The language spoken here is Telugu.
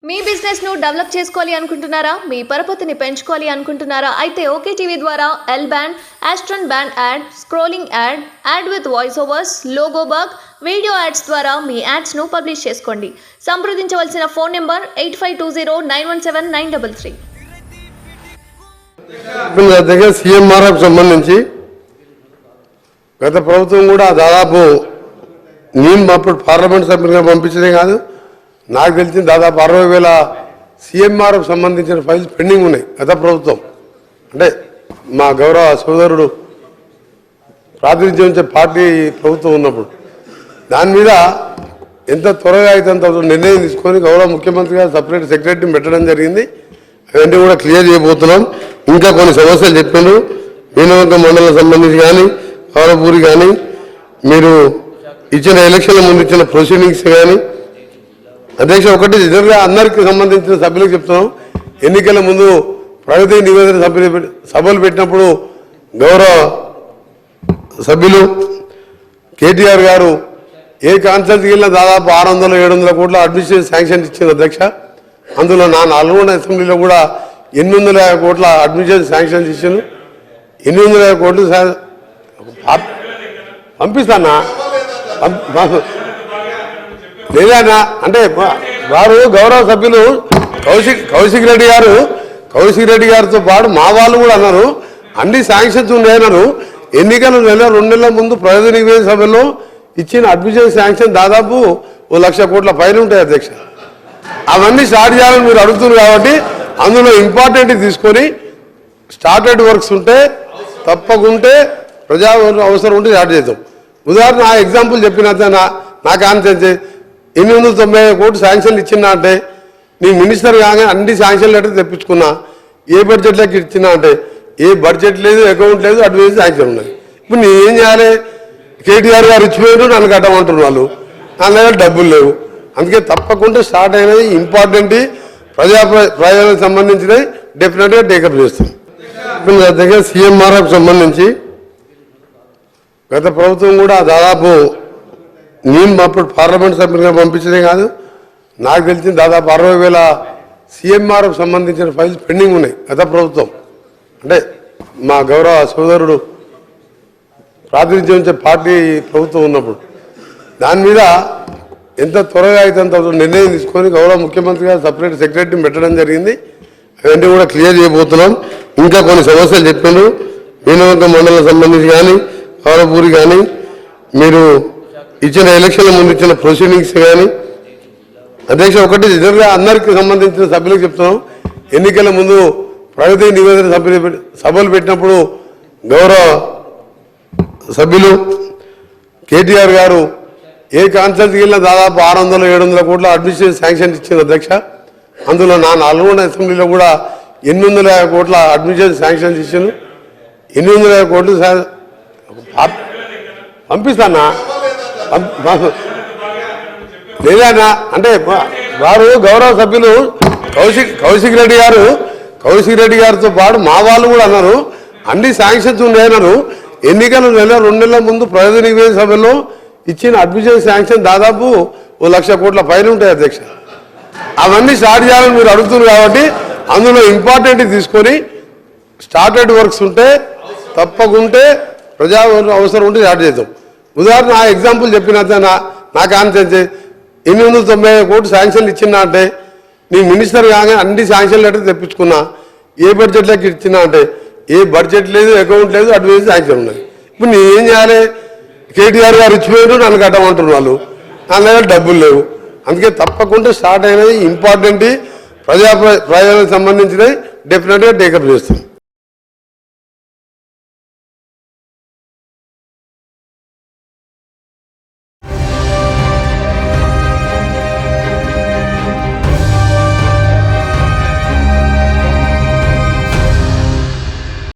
మీ బిజినెస్ ను డెవలప్ చేసుకోవాలి అనుకుంటున్నారా? మీ పరపతిని పెంచుకోవాలి అనుకుంటున్నారా? అయితే ఓకే టీవీ ద్వారా ఎల్ బ్యాండ్, ఆస్ట్రన్ band ad, scrolling ad, ad with voice overs, logo bug, video ads ద్వారా మీ యాడ్స్ ను పబ్లిష్ చేసుకోండి. సంప్రదించవలసిన ఫోన్ నెంబర్ 8520917933. దగ్గర సీఎంఆర్ఎఫ్ సంబంధించి గత ప్రభుత్వం కూడా దాదాపు నేను అప్పుడు పార్లమెంట్ సభ్యులుగా పంపించడే కాదు, నాకు తెలిసిన దాదాపు 60,000 సీఎంఆర్ఎఫ్ సంబంధించిన ఫైల్స్ పెండింగ్ ఉన్నాయి. గత ప్రభుత్వం అంటే మా గౌరవ సోదరుడు ప్రాతినిధ్యం పార్టీ ప్రభుత్వం ఉన్నప్పుడు దాని మీద ఎంత త్వరగా అయితే అంత నిర్ణయం తీసుకొని గౌరవ ముఖ్యమంత్రి గారు సపరేట్ సెక్రటరీని పెట్టడం జరిగింది. అవన్నీ కూడా క్లియర్ చేయబోతున్నాం. ఇంకా కొన్ని సమస్యలు చెప్పారు. మీనవంక మండలం సంబంధించి కానీ కవరపూరి కానీ మీరు ఇచ్చిన ఎలక్షన్ల ముందు ఇచ్చిన ప్రొసీడింగ్స్ కానీ అధ్యక్ష ఒకటి నిజంగా అందరికి సంబంధించిన సభ్యులకు చెప్తున్నాం. ఎన్నికల ముందు ప్రగతి నివేదన సభలు పెట్టినప్పుడు గౌరవ సభ్యులు కేటీఆర్ గారు ఏ కాన్సెప్ట్కి వెళ్ళినా దాదాపు 600-700 కోట్ల అడ్మినిస్ట్రేషన్ శాంక్షన్ ఇచ్చింది అధ్యక్ష. అందులో నా నల్గొండ అసెంబ్లీలో కూడా 850 కోట్ల అడ్మినిస్ట్రేషన్ శాంక్షన్ ఇచ్చాను. 850 కోట్లు పంపిస్తానా లేదన్నా అంటే వారు గౌరవ సభ్యులు కౌశిక్ రెడ్డి గారితో పాటు మా వాళ్ళు కూడా అన్నారు అన్ని శాంక్షన్స్ ఉన్నాయన్నారు. ఎన్నికల 2 నెలల ముందు ప్రగతి నివేదన సభలో ఇచ్చిన అడ్మిషన్ శాంక్షన్ దాదాపు 1,00,000 కోట్ల పైన ఉంటాయి అధ్యక్ష. అవన్నీ స్టార్ట్ చేయాలని మీరు అడుగుతున్నారు కాబట్టి అందులో ఇంపార్టెంట్ తీసుకొని స్టార్టెడ్ వర్క్స్ ఉంటే తప్పకుంటే ప్రజా అవసరం ఉంటే స్టార్ట్ చేద్దాం. ఉదాహరణ ఆ ఎగ్జాంపుల్ చెప్పిన నాకు ఆన్సర్ 890 కోట్లు శాంక్షన్లు ఇచ్చినా అంటే నీ మినిస్టర్ కాగానే అన్ని శాంక్షన్ లెటర్ తెప్పించుకున్నా. ఏ బడ్జెట్లోకి ఇచ్చినా అంటే ఏ బడ్జెట్ లేదు, అకౌంట్ లేదు, అడ్వాన్స్ శాంక్షన్ ఉన్నాయి. ఇప్పుడు నేను ఏం చేయాలి? కేటీఆర్ గారు ఇచ్చిపోయారు, నన్ను కట్టమంటున్నారు వాళ్ళు, నా దగ్గర డబ్బులు లేవు. అందుకే తప్పకుండా స్టార్ట్ అయినది ఇంపార్టెంట్ ప్రజలకు సంబంధించినవి డెఫినెట్గా టేకప్ చేస్తాం. దగ్గర సీఎంఆర్ఎఫ్ సంబంధించి గత ప్రభుత్వం కూడా దాదాపు నేను అప్పుడు పార్లమెంట్ సభ్యులుగా పంపించడే కాదు, నాకు తెలిసిన దాదాపు 60,000 సీఎంఆర్ఎఫ్ సంబంధించిన ఫైల్స్ పెండింగ్ ఉన్నాయి. గత ప్రభుత్వం అంటే మా గౌరవ సోదరుడు ప్రాతినిధ్యం పార్టీ ప్రభుత్వం ఉన్నప్పుడు దాని మీద ఎంత త్వరగా అయితే అంత నిర్ణయం తీసుకొని గౌరవ ముఖ్యమంత్రి గారు సపరేట్ సెక్రటరీని పెట్టడం జరిగింది. అవన్నీ కూడా క్లియర్ చేయబోతున్నాం. ఇంకా కొన్ని సమస్యలు చెప్పారు. మీనవంక మండలం సంబంధించి కానీ కవరపూరి కానీ మీరు ఇచ్చిన ఎలక్షన్ల ముందు ఇచ్చిన ప్రొసీడింగ్స్ కానీ అధ్యక్ష ఒకటి నిజంగా అందరికి సంబంధించిన సభ్యులకు చెప్తున్నాం. ఎన్నికల ముందు ప్రగతి నివేదన సభలు పెట్టినప్పుడు గౌరవ సభ్యులు కేటీఆర్ గారు ఏ కాన్సెప్ట్కి వెళ్ళినా దాదాపు 600-700 కోట్ల అడ్మినిస్ట్రేషన్ శాంక్షన్ ఇచ్చింది అధ్యక్ష. అందులో నా నల్గొండ అసెంబ్లీలో కూడా 850 కోట్ల అడ్మినిస్ట్రేషన్ శాంక్షన్ ఇచ్చాను. 850 కోట్లు పంపిస్తానా లేదన్నా అంటే వారు గౌరవ సభ్యులు కౌశిక్ రెడ్డి గారితో పాటు మా వాళ్ళు కూడా అన్నారు అన్ని శాంక్షన్స్ ఉన్నాయన్నారు. ఎన్నికల 2 నెలల ముందు ప్రగతి నివేదన సభలో ఇచ్చిన అడ్మిషన్ శాంక్షన్ దాదాపు 1,00,000 కోట్ల పైన ఉంటాయి అధ్యక్ష. అవన్నీ స్టార్ట్ చేయాలని మీరు అడుగుతున్నారు కాబట్టి అందులో ఇంపార్టెంట్ తీసుకొని స్టార్టెడ్ వర్క్స్ ఉంటే తప్పకుంటే ప్రజా అవసరం ఉంటే స్టార్ట్ చేద్దాం. ఉదాహరణ ఆ ఎగ్జాంపుల్ చెప్పిన నాకు ఆన్సర్ 890 కోట్లు శాంక్షన్లు ఇచ్చినా అంటే నీ మినిస్టర్ కాగానే అన్ని శాంక్షన్ లెటర్ తెప్పించుకున్నా. ఏ బడ్జెట్లోకి ఇచ్చినా అంటే ఏ బడ్జెట్ లేదు, అకౌంట్ లేదు, అడ్వాన్స్ శాంక్షన్ ఉన్నాయి. ఇప్పుడు నేను ఏం చేయాలి? కేటీఆర్ గారు ఇచ్చిపోయారు, నన్ను కట్టమంటున్నారు వాళ్ళు, నా దగ్గర డబ్బులు లేవు. అందుకే తప్పకుండా స్టార్ట్ అయినది ఇంపార్టెంట్ ప్రజలకు సంబంధించినవి డెఫినెట్గా టేకప్ చేస్తాం.